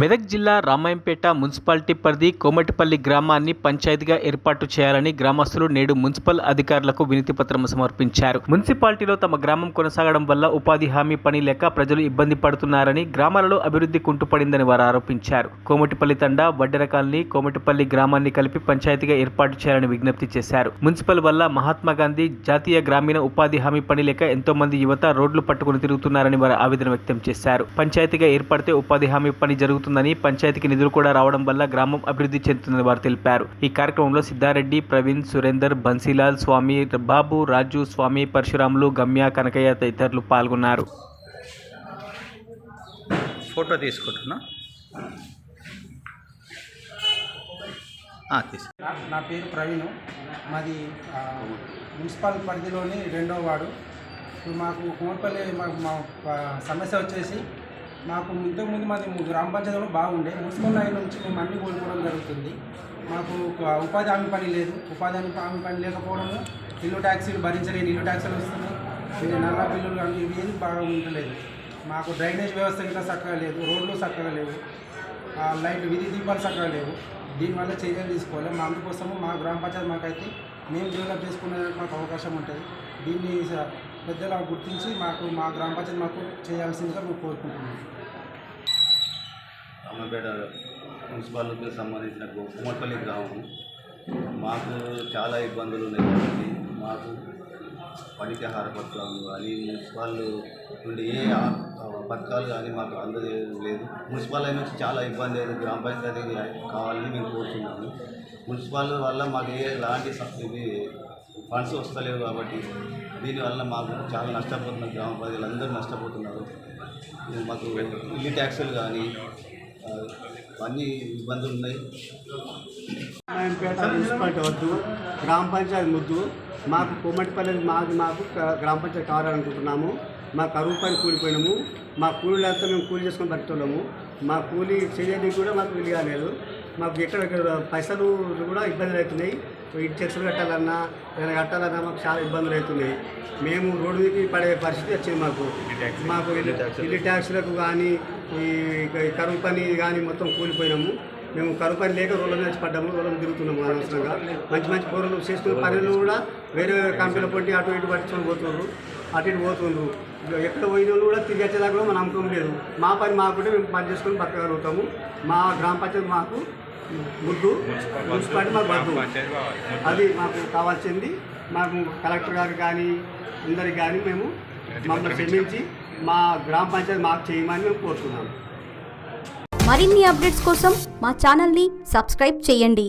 మెదక్ జిల్లా రామాయంపేట మున్సిపాలిటీ పరిధి కోమటిపల్లి గ్రామాన్ని పంచాయతీగా ఏర్పాటు చేయాలని గ్రామస్తులు నేడు మున్సిపల్ అధికారులకు వినతి పత్రం సమర్పించారు. మున్సిపాలిటీలో తమ గ్రామం కొనసాగడం వల్ల ఉపాధి హామీ పని లేక ప్రజలు ఇబ్బంది పడుతున్నారని, గ్రామాలలో అభివృద్ధి కుంటుపడిందని వారు ఆరోపించారు. కోమటిపల్లి తండా, వడ్డెర కాలనీ, కోమటిపల్లి గ్రామాన్ని కలిపి పంచాయతీగా ఏర్పాటు చేయాలని విజ్ఞప్తి చేశారు. మున్సిపల్ వల్ల మహాత్మా గాంధీ జాతీయ గ్రామీణ ఉపాధి హామీ పని లేక ఎంతో మంది యువత రోడ్లు పట్టుకుని తిరుగుతున్నారని వారు ఆవేదన వ్యక్తం చేశారు. పంచాయతీగా ఏర్పడితే ఉపాధి హామీ పని జరుగుతుందని, పంచాయతీకి నిధులు కూడా రావడం వల్ల గ్రామం అభివృద్ధి చెందుతుందని వారు తెలిపారు. ఈ కార్యక్రమంలో సిద్ధారెడ్డి, ప్రవీణ్, సురేందర్, బన్సీలాల్, స్వామి, బాబు, రాజు, స్వామి, పరశురాములు, గమ్య, కనకయ్య తదితరులు పాల్గొన్నారు. ఫోటో తీసుకుంటున్నా. నా పేరు ప్రవీణ్. మాది మున్సిపల్ పరిధిలోని 2వ వార్డు. ఇప్పుడు మాకు కోమటిపల్లి మా సమస్య వచ్చేసి, మాకు ఇంతకుముందు మాది గ్రామ పంచాయతీలో బాగుండే, మున్సిపల్ లైన్ నుంచి మేము అన్నీ కోల్పోవడం జరుగుతుంది. మాకు ఉపాధి హామీ పని లేదు. ఉపాధి హామీ పని లేకపోవడము, ఇల్లు ట్యాక్సీలు భరించలేని ఇల్లు ట్యాక్సీలు వస్తున్నాయి, నల్ల బిల్లులు కానీ ఇవి ఏది బాగా ఉండలేదు. మాకు డ్రైనేజ్ వ్యవస్థ ఇంకా చక్కగా లేదు, రోడ్లు చక్కగా లేవు, లైట్ విధి దీపాలు చక్కగా లేవు. దీనివల్ల చర్యలు తీసుకోవాలి. మా అందుకోసము మా గ్రామ పంచాయతీ మాకైతే మేము డెవలప్ చేసుకునేందుకు మాకు అవకాశం ఉంటుంది. దీన్ని పెద్దలా గుర్తించి మాకు మా గ్రామ పంచాయతీ మాకు చేయాల్సిందిగా మేము కోరుకుంటున్నాం. రామాయంపేట మున్సిపాలిటీకి సంబంధించిన కోమటిపల్లి గ్రామం మాకు చాలా ఇబ్బందులు ఉన్నాయి. మాకు పనికి ఆహార పత్రాలు కానీ, మున్సిపల్ నుండి ఏ పథకాలు కానీ మాకు అందలేదు. మున్సిపల్ నుంచి చాలా ఇబ్బంది లేదు. గ్రామ పంచాయతీ కావాలని మేము కోరుతున్నాము. మున్సిపల్ వల్ల మాకు ఎలాంటి సబ్సిడీ ఫండ్స్ వస్తలేవు కాబట్టి దీనివల్ల మాకు చాలా నష్టపోతున్నారు. గ్రామ ప్రజలందరూ నష్టపోతున్నారు. మాకు ఇల్లు ట్యాక్సులు కానీ అన్నీ ఇబ్బందులు ఉన్నాయి. రామాయంపేట మున్సిపాలిటీ వద్దు, గ్రామ పంచాయతీ ముద్దు. మాకు కోమటిపల్లి మాకు గ్రామ పంచాయతీ కావాలనుకుంటున్నాము. మా కరువు పని కూలిపోయినాము. మా కూలీలంతా మేము కూలి చేసుకొని బతుకుతున్నాము. మా కూలీ చేయడానికి కూడా మాకు వీలు కాలేదు. మాకు ఎక్కడెక్కడ పైసలు కూడా ఇబ్బందులు అవుతున్నాయి. ఇంటి చెక్స్లు కట్టాలన్నా, ఏదైనా కట్టాలన్నా మాకు చాలా ఇబ్బందులు అవుతున్నాయి. మేము రోడ్డు మీదకి పడే పరిస్థితి వచ్చింది. మాకు ఇల్లు ట్యాక్స్లకు కానీ, ఈ కరువు పని కానీ మొత్తం కూలిపోయినాము. మేము కరువు పని లేక రోడ్ల మీద పడ్డాము, రోడ్ల మీద తిరుగుతున్నాము. అనవసరంగా మంచి మంచి పనులు చేసుకునే పనులు కూడా వేరే కంపెనీల పొట్టి అటు ఇటు పట్టించుకొని పోతున్నారు, అటు ఇటు పోతుండ్రు. ఎక్కడ పోయిన వాళ్ళు కూడా తిరిగి వచ్చేదాకా కూడా మన నమ్మకం లేదు. మా పని మాకుంటే మేము పని చేసుకొని బతకగలుగుతాము. మా గ్రామ పంచాయతీ మాకు ముద్దు, మున్సిపాలిటీ మాకు వద్దు. అది మాకు కావాల్సింది. మాకు కలెక్టర్ గారు కానీ అందరికి కానీ మేము మమ్మల్ని క్షమించి మా గ్రామ పంచాయతీ మాకు చేయమని మేము కోరుతున్నాము. మరిన్ని అప్డేట్స్ కోసం మా ఛానల్ని సబ్స్క్రైబ్ చేయండి.